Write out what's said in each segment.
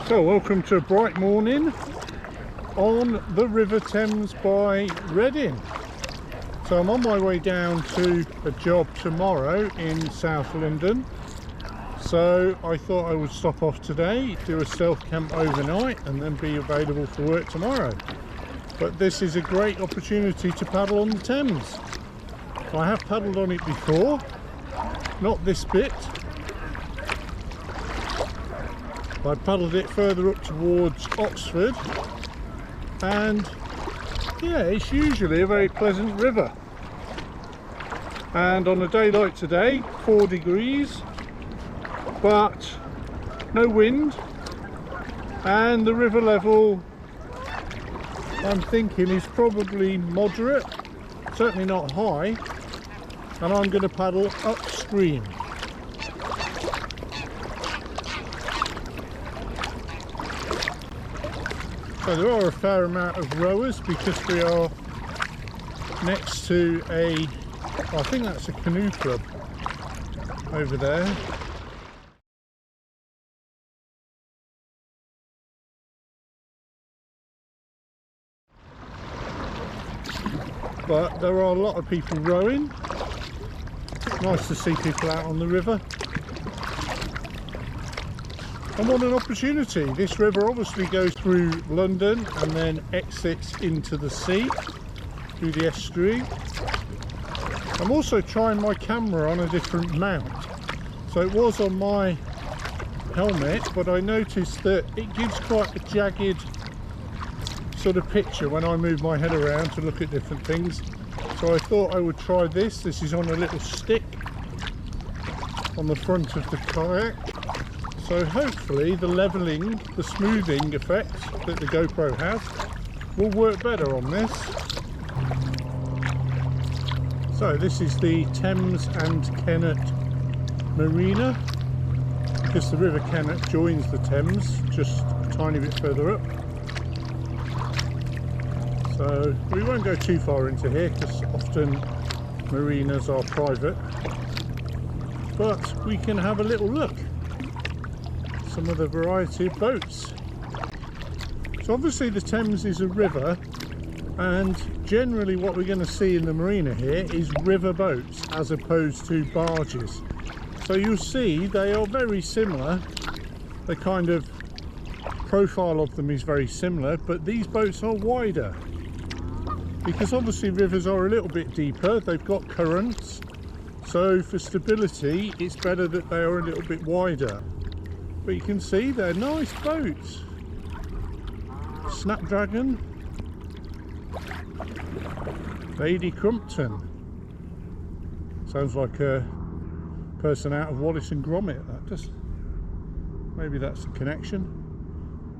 So welcome to a bright morning on the River Thames by Reading. So I'm on my way down to a job tomorrow in South London. So I thought I would stop off today, do a self camp overnight and then be available for work tomorrow. But this is a great opportunity to paddle on the Thames. I have paddled on it before, not this bit. I paddled it further up towards Oxford, and yeah, it's usually a very pleasant river. And on a day like today, 4 degrees, but no wind, and the river level I'm thinking is probably moderate, certainly not high, and I'm going to paddle upstream. So there are a fair amount of rowers because we are next to I think that's a canoe club over there. But there are a lot of people rowing. Nice to see people out on the river. And what an opportunity. This river obviously goes through London and then exits into the sea through the estuary. I'm also trying my camera on a different mount. So it was on my helmet, but I noticed that it gives quite a jagged sort of picture when I move my head around to look at different things. So I thought I would try this. This is on a little stick on the front of the kayak. So hopefully the levelling, the smoothing effect that the GoPro has will work better on this. So this is the Thames and Kennet Marina, because the River Kennet joins the Thames just a tiny bit further up. So we won't go too far into here because often marinas are private, but we can have a little look. Some of the variety of boats. So obviously the Thames is a river, and generally what we're going to see in the marina here is river boats as opposed to barges. So you'll see they are very similar. The kind of profile of them is very similar, but these boats are wider because obviously rivers are a little bit deeper. They've got currents, so for stability it's better that they are a little bit wider. But you can see they're nice boats. Snapdragon, Lady Crumpton. Sounds like a person out of Wallace and Gromit, that does. Maybe that's the connection.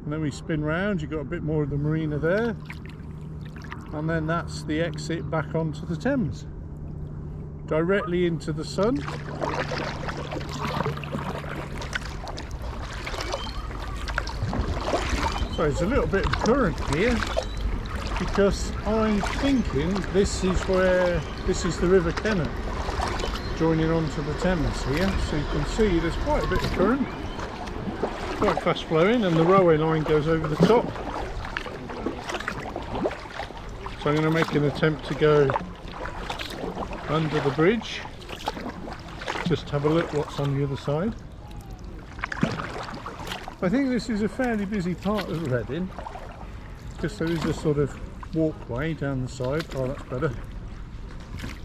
And then we spin round, you've got a bit more of the marina there. And then that's the exit back onto the Thames. Directly into the sun. So there's a little bit of current here because I'm thinking this is the River Kennet joining onto the Thames here. So you can see there's quite a bit of current, quite fast flowing, and the railway line goes over the top. So I'm going to make an attempt to go under the bridge, just have a look what's on the other side. I think this is a fairly busy part of Reading because there is a sort of walkway down the side. Oh, that's better.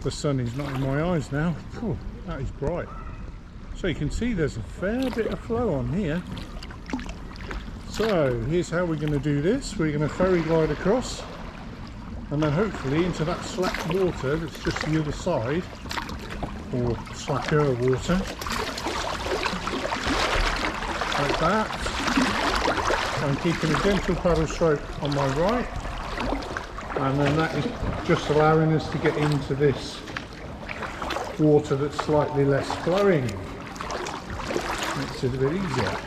The sun is not in my eyes now. Whew, that is bright. So you can see there's a fair bit of flow on here. So here's how we're going to do this. We're going to ferry glide across and then hopefully into that slack water that's just the other side, or slacker water. Like that. I'm keeping a gentle paddle stroke on my right, and then that is just allowing us to get into this water that's slightly less flowing. Makes it a bit easier.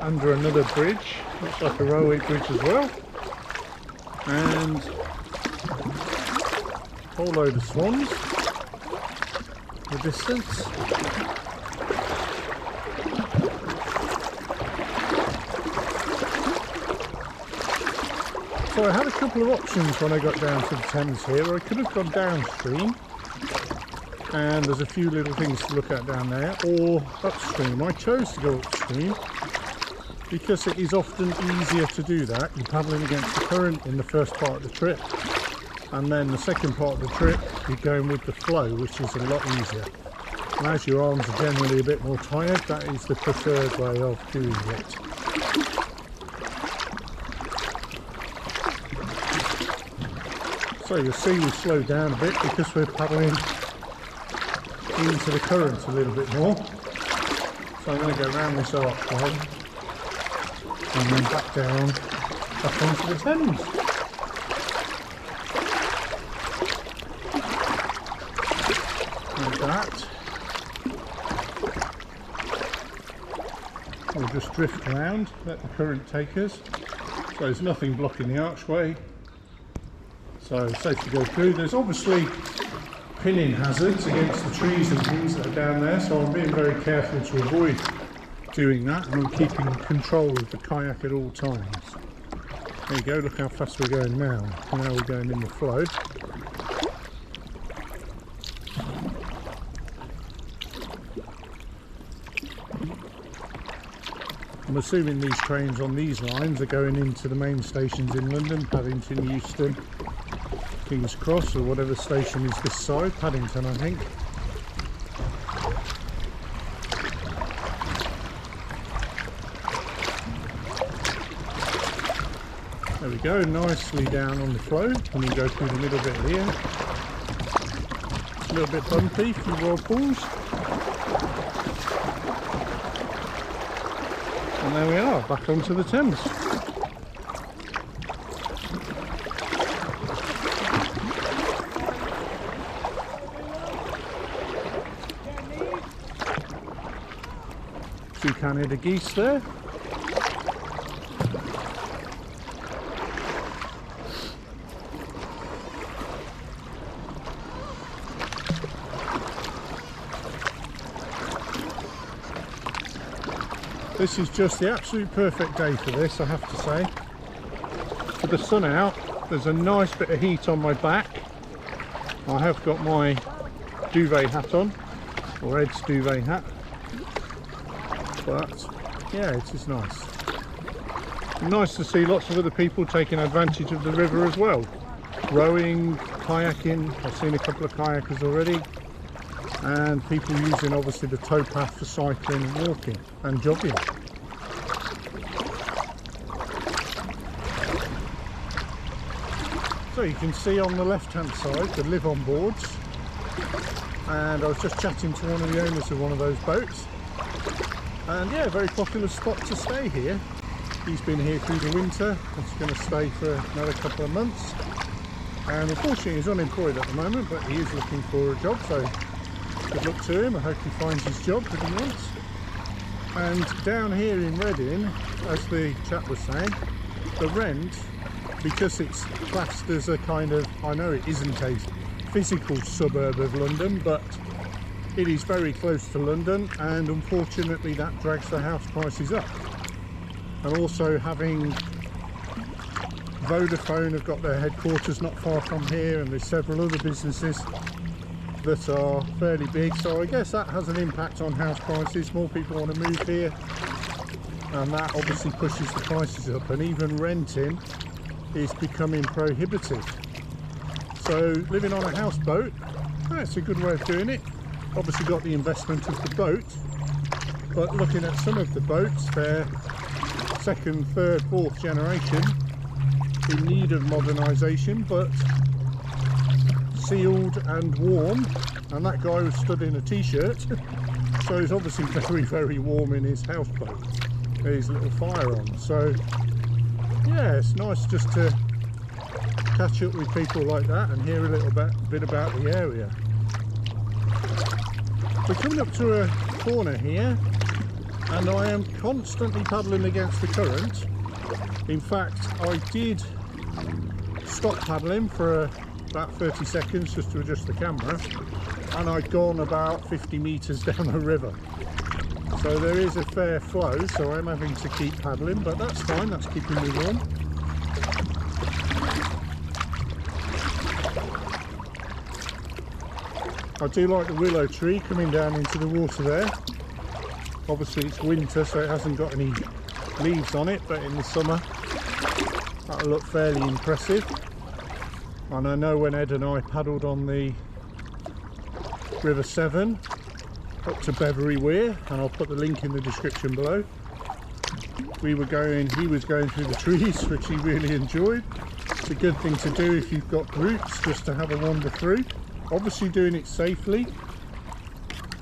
under another bridge, looks like a railway bridge as well, and a whole load of swans in the distance. So I had a couple of options when I got down to the Thames here. I could have gone downstream, and there's a few little things to look at down there, or upstream. I chose to go upstream because it is often easier to do that. You're paddling against the current in the first part of the trip, and then the second part of the trip you're going with the flow, which is a lot easier. And as your arms are generally a bit more tired, that is the preferred way of doing it. So you'll see we slow down a bit because we're paddling into the current a little bit more. So I'm going to go around this archway and then back down up onto the Thames. Like that. We'll just drift around, let the current take us. So there's nothing blocking the archway. So it's safe to go through. There's obviously pinning hazards against the trees and things that are down there, so I'm being very careful to avoid doing that, and I'm keeping control of the kayak at all times. There you go, look how fast we're going now. Now we're going in the flow. I'm assuming these trains on these lines are going into the main stations in London, Paddington, Euston, King's Cross, or whatever station is this side, Paddington I think. There we go, nicely down on the flow, and we go through the middle bit here. It's a little bit bumpy, a few whirlpools. And there we are, back onto the Thames. Two Canada geese there. This is just the absolute perfect day for this, I have to say. With the sun out, there's a nice bit of heat on my back. I have got my duvet hat on, or Ed's duvet hat. But yeah, it is nice. Nice to see lots of other people taking advantage of the river as well. Rowing, kayaking, I've seen a couple of kayakers already. And people using obviously the towpath for cycling and walking and jogging. So you can see on the left hand side the live on boards, and I was just chatting to one of the owners of one of those boats, and yeah, very popular spot to stay here. He's been here through the winter, he's going to stay for another couple of months, and unfortunately he's unemployed at the moment, but he is looking for a job, so good luck to him. I hope he finds his job that he wants. And down here in Reading, as the chap was saying, the rent, because it's classed as a kind of, I know it isn't a physical suburb of London, but it is very close to London, and unfortunately that drags the house prices up. And also having Vodafone have got their headquarters not far from here, and there's several other businesses that are fairly big, so I guess that has an impact on house prices. More people want to move here, and that obviously pushes the prices up, and even renting is becoming prohibitive. So living on a houseboat, that's a good way of doing it. Obviously got the investment of the boat, but looking at some of the boats, they're second, third, fourth generation, in need of modernisation, but sealed and warm. And that guy was stood in a t-shirt, so he's obviously very, very warm in his houseboat. There's a little fire on, so yeah, it's nice just to catch up with people like that and hear a little bit about the area. We're coming up to a corner here, and I am constantly paddling against the current. In fact, I did stop paddling for about 30 seconds just to adjust the camera, and I'd gone about 50 meters down the river. So there is a fair flow, so I'm having to keep paddling, but that's fine, that's keeping me warm. I do like the willow tree coming down into the water there. Obviously it's winter, so it hasn't got any leaves on it, but in the summer that'll look fairly impressive. And I know when Ed and I paddled on the River Severn up to Beverley Weir, and I'll put the link in the description below, he was going through the trees, which he really enjoyed. It's a good thing to do if you've got groups, just to have a wander through. Obviously doing it safely,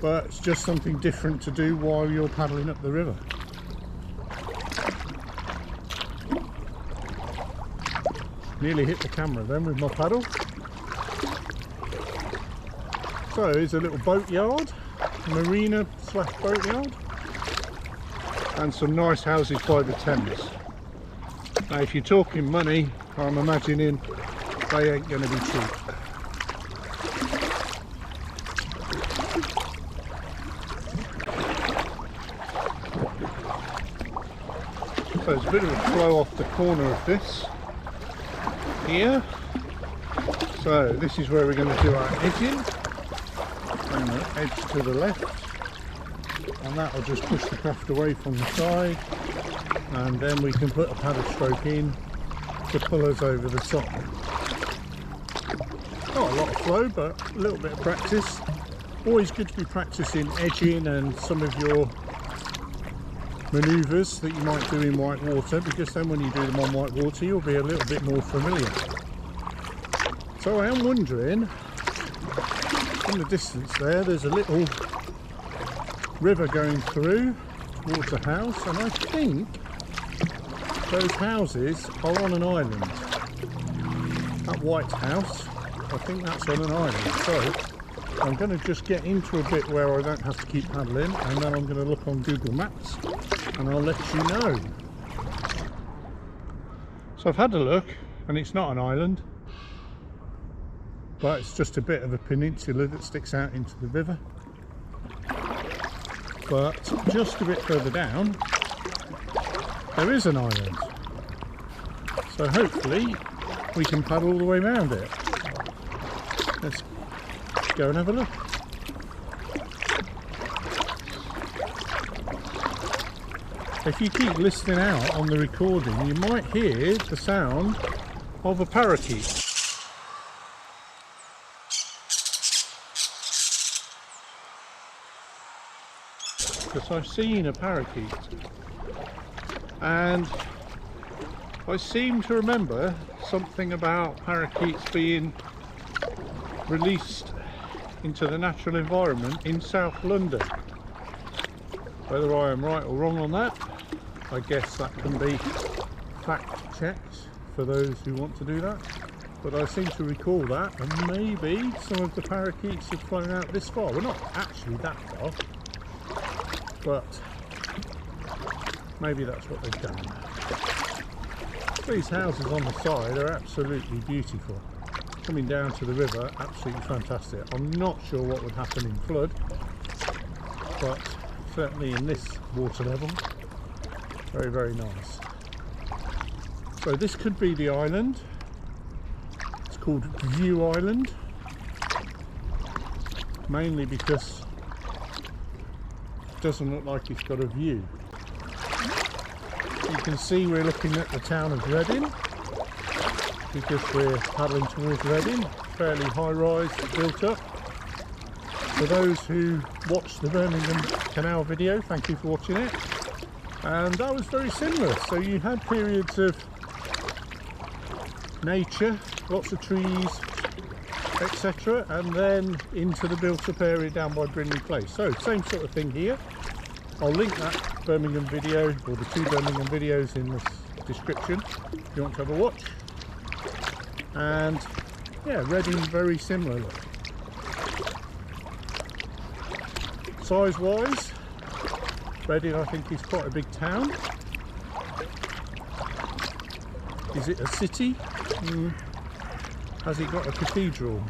but it's just something different to do while you're paddling up the river. Nearly hit the camera then with my paddle. So here's a little boatyard, marina / boatyard, and some nice houses by the Thames. Now if you're talking money, I'm imagining they ain't going to be cheap. So there's a bit of a flow off the corner of this here. So this is where we're going to do our edging, and the edge to the left, and that will just push the craft away from the side, and then we can put a paddle stroke in to pull us over the top. Not a lot of flow, but a little bit of practice. Always good to be practicing edging and some of your manoeuvres that you might do in white water, because then when you do them on white water you'll be a little bit more familiar. So I am wondering, in the distance there's a little river going through towards a house, and I think those houses are on an island. That white house, I think that's on an island. So I'm going to just get into a bit where I don't have to keep paddling, and then I'm going to look on Google Maps and I'll let you know. So I've had a look, and it's not an island, but it's just a bit of a peninsula that sticks out into the river. But just a bit further down there is an island, so hopefully we can paddle all the way around it. Let's go and have a look. If you keep listening out on the recording, you might hear the sound of a parakeet. Because I've seen a parakeet, and I seem to remember something about parakeets being released into the natural environment in South London. Whether I am right or wrong on that, I guess that can be fact checked for those who want to do that, but I seem to recall that, and maybe some of the parakeets have flown out this far. We're not actually that far, but maybe that's what they've done. These houses on the side are absolutely beautiful. Coming down to the river, absolutely fantastic. I'm not sure what would happen in flood, but certainly in this water level, very, very nice. So this could be the island. It's called View Island, mainly because it doesn't look like it's got a view. You can see we're looking at the town of Reading, because we're paddling towards Reading, fairly high rise built up. For those who watched the Birmingham Canal video, thank you for watching it. And that was very similar. So you had periods of nature, lots of trees, etc., and then into the built up area down by Brindley Place. So same sort of thing here. I'll link that Birmingham video, or the two Birmingham videos, in the description if you want to have a watch. And yeah, Reading, very similar look. Size wise, Reading, I think, is quite a big town. Is it a city? Has it got a cathedral?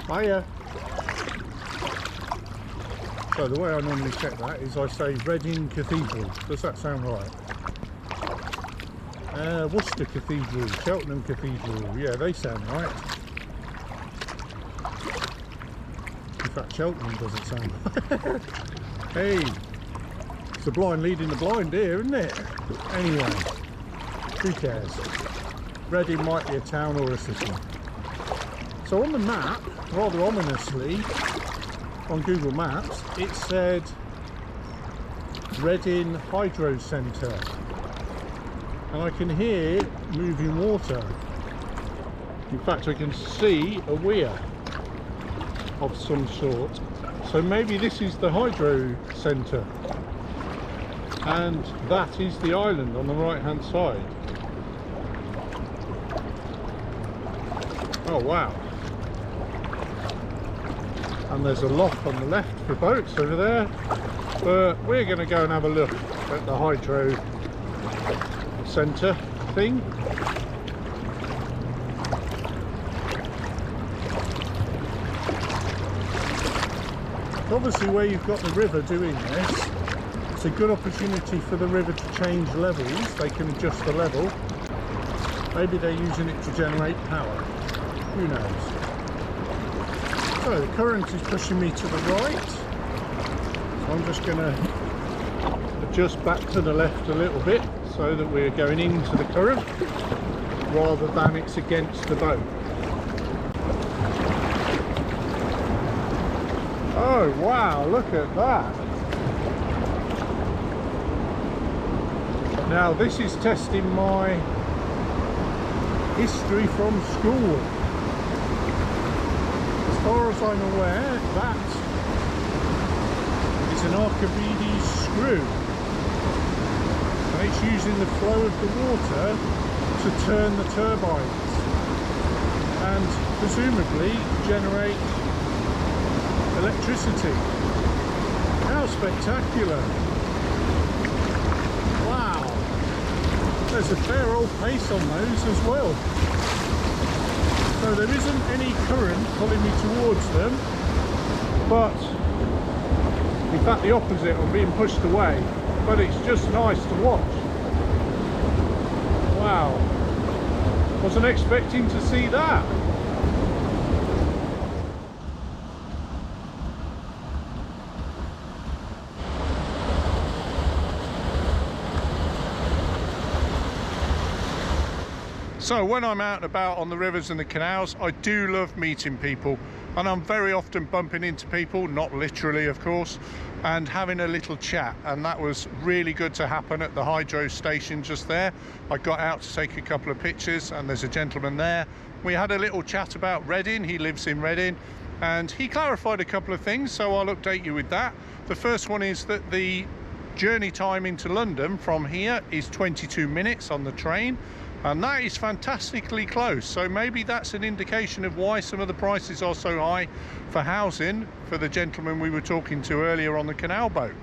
Hiya. So the way I normally check that is I say Reading Cathedral. Does that sound right? Worcester Cathedral, Cheltenham Cathedral. Yeah, they sound right. In fact, Cheltenham doesn't sound right. Hey, it's the blind leading the blind here, isn't it? Anyway, who cares? Reading might be a town or a city. So on the map, rather ominously, on Google Maps, it said Reading Hydro Centre, and I can hear moving water. In fact, I can see a weir of some sort. So maybe this is the hydro centre, and that is the island on the right hand side. Oh wow. And there's a lock on the left for boats over there, but we're going to go and have a look at the hydro centre thing. Obviously, where you've got the river doing this, it's a good opportunity for the river to change levels. They can adjust the level. Maybe they're using it to generate power, who knows. So the current is pushing me to the right, so I'm just going to adjust back to the left a little bit so that we're going into the current rather than it's against the boat. Oh wow, look at that. Now this is testing my history from school. As far as I'm aware, that is an Archimedes screw, and it's using the flow of the water to turn the turbines and presumably generate electricity. How spectacular! Wow, there's a fair old pace on those as well. So there isn't any current pulling me towards them, but in fact the opposite, I'm being pushed away, but it's just nice to watch. Wow, wasn't expecting to see that. So when I'm out and about on the rivers and the canals, I do love meeting people, and I'm very often bumping into people, not literally of course, and having a little chat, and that was really good to happen at the hydro station just there. I got out to take a couple of pictures, and there's a gentleman there. We had a little chat about Reading. He lives in Reading, and he clarified a couple of things, so I'll update you with that. The first one is that the journey time into London from here is 22 minutes on the train, and that is fantastically close. So maybe that's an indication of why some of the prices are so high for housing for the gentleman we were talking to earlier on the canal boat.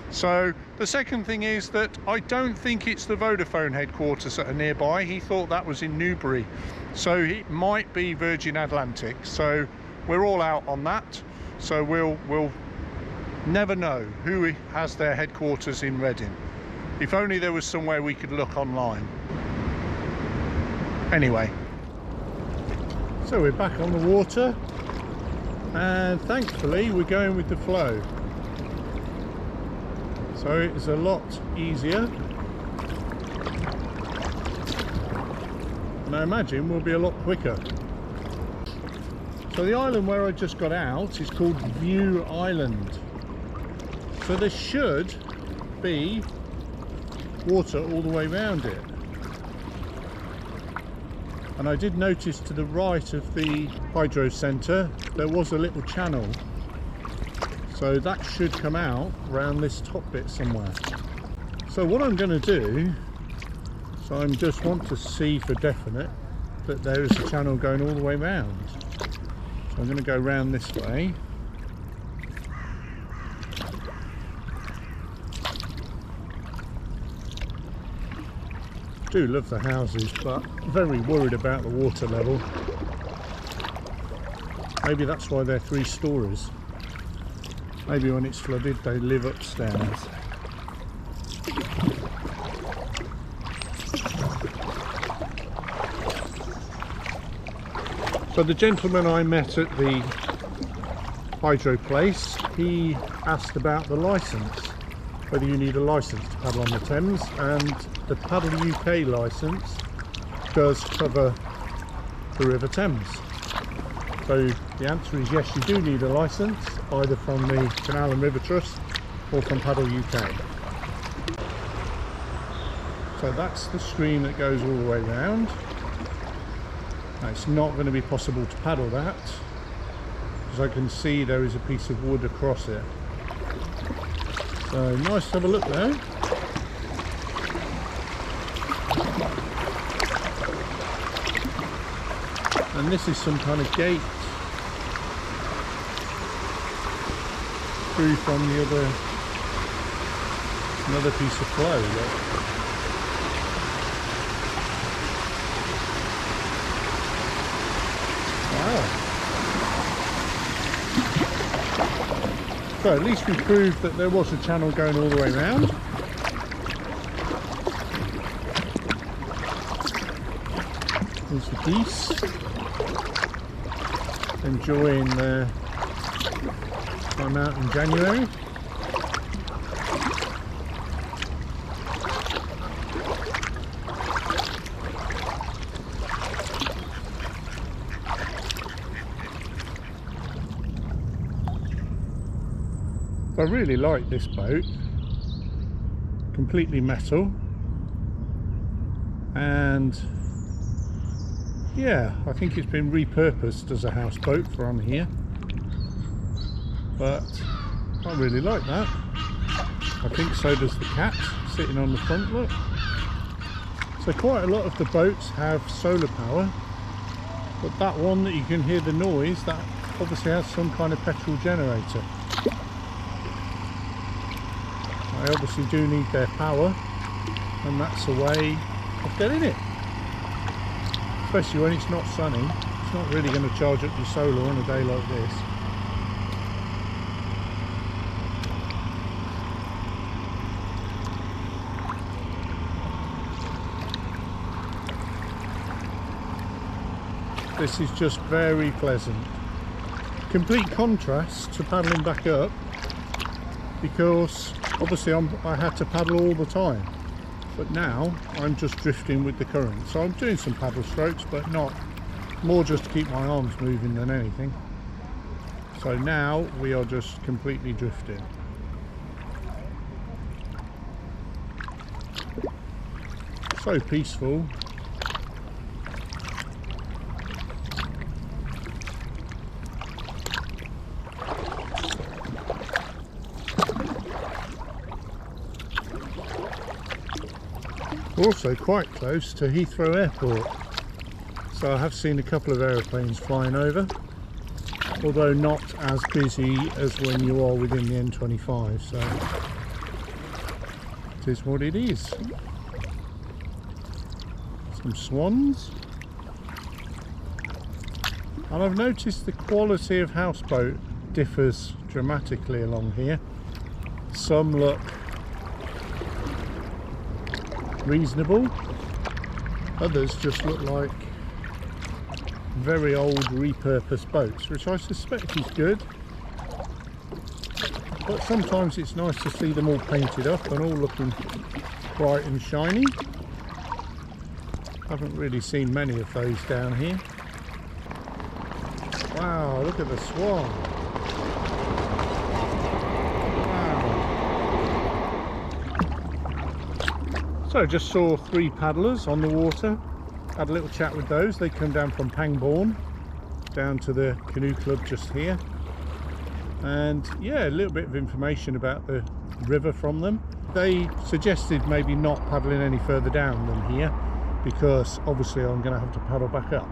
So the second thing is that I don't think it's the Vodafone headquarters that are nearby. He thought that was in Newbury, so it might be Virgin Atlantic. So we're all out on that, so we'll never know who has their headquarters in Reading. If only there was somewhere we could look online. Anyway, so we're back on the water, and thankfully we're going with the flow, so it's a lot easier, and I imagine we'll be a lot quicker. So the island where I just got out is called View Island, so there should be water all the way around it. And I did notice to the right of the hydro centre there was a little channel, so that should come out around this top bit somewhere. So what I'm going to do, so I just want to see for definite that there is a channel going all the way round. So I'm going to go round this way. Do love the houses, but very worried about the water level. Maybe that's why they're 3 stories. Maybe when it's flooded they live upstairs. So the gentleman I met at the hydro place, he asked about the licence, whether you need a licence to paddle on the Thames, and the Paddle UK licence does cover the River Thames. So the answer is yes, you do need a licence, either from the Canal and River Trust or from Paddle UK. So that's the stream that goes all the way round. Now, it's not going to be possible to paddle that, because I can see there is a piece of wood across it. So nice to have a look though. And this is some kind of gate through from the another piece of flow. Look. So at least we proved that there was a channel going all the way around. There's the geese enjoying their time out in January. I really like this boat, completely metal, and yeah, I think it's been repurposed as a houseboat for on here, but I really like that. I think so does the cat sitting on the front, look. So quite a lot of the boats have solar power, but that one that you can hear the noise, that obviously has some kind of petrol generator. They obviously do need their power, and that's a way of getting it. Especially when it's not sunny, it's not really going to charge up your solar on a day like this. This is just very pleasant. Complete contrast to paddling back up, because obviously I had to paddle all the time, but now I'm just drifting with the current. So I'm doing some paddle strokes, but not, more just to keep my arms moving than anything. So now we are just completely drifting. So peaceful. We're also quite close to Heathrow Airport, so I have seen a couple of aeroplanes flying over, although not as busy as when you are within the M25, so it is what it is. Some swans, and I've noticed the quality of houseboat differs dramatically along here. Some look reasonable, others just look like very old repurposed boats, which I suspect is good, but sometimes it's nice to see them all painted up and all looking bright and shiny. Haven't really seen many of those down here. Wow, look at the swan. So just saw 3 paddlers on the water, had a little chat with those. They come down from Pangbourne down to the canoe club just here, and yeah, a little bit of information about the river from them. They suggested maybe not paddling any further down than here, because obviously I'm going to have to paddle back up.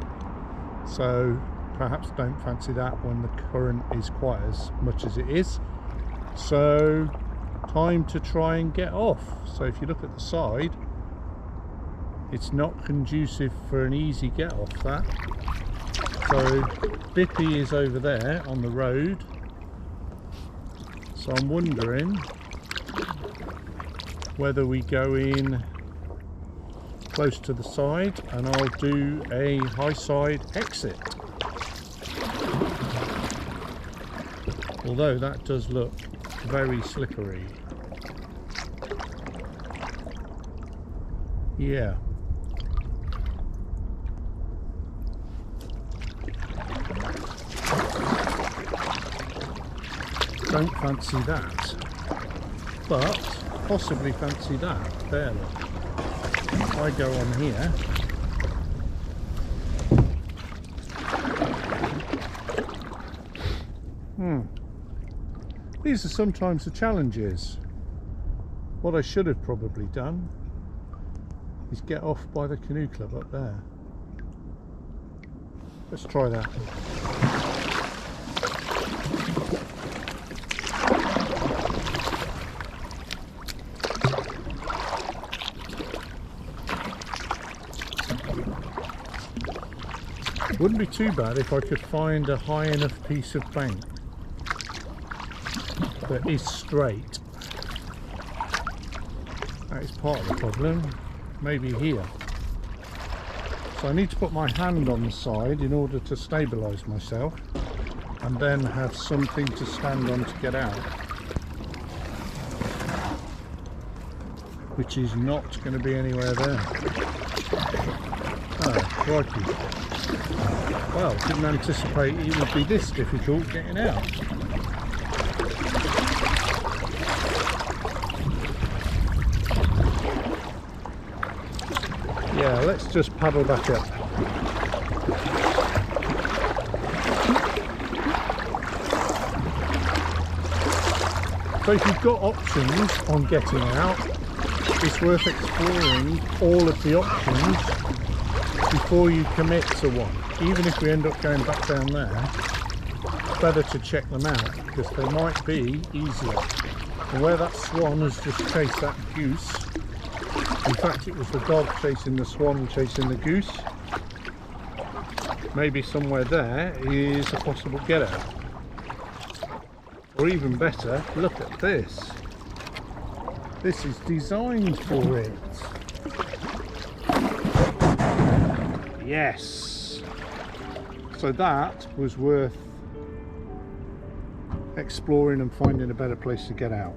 So perhaps don't fancy that when the current is quite as much as it is. So time to try and get off. So if you look at the side, it's not conducive for an easy get off that. So Bippy is over there on the road, so I'm wondering whether we go in close to the side and I'll do a high side exit. Although that does look very slippery. Yeah. Don't fancy that, but possibly fancy that. There, look. If I go on here, these are sometimes the challenges. What I should have probably done is get off by the canoe club up there. Let's try that. Wouldn't be too bad if I could find a high enough piece of bank that is straight. That is part of the problem. Maybe here. So I need to put my hand on the side in order to stabilise myself and then have something to stand on to get out, which is not going to be anywhere there. Oh, crikey. Well, didn't anticipate it would be this difficult getting out. Yeah, let's just paddle back up. So if you've got options on getting out, it's worth exploring all of the options before you commit to one. Even if we end up going back down there, it's better to check them out because they might be easier. And where that swan has just chased that goose, in fact it was the dog chasing the swan chasing the goose, maybe somewhere there is a possible get out. Or even better, look at this. This is designed for it. Yes. So that was worth exploring and finding a better place to get out.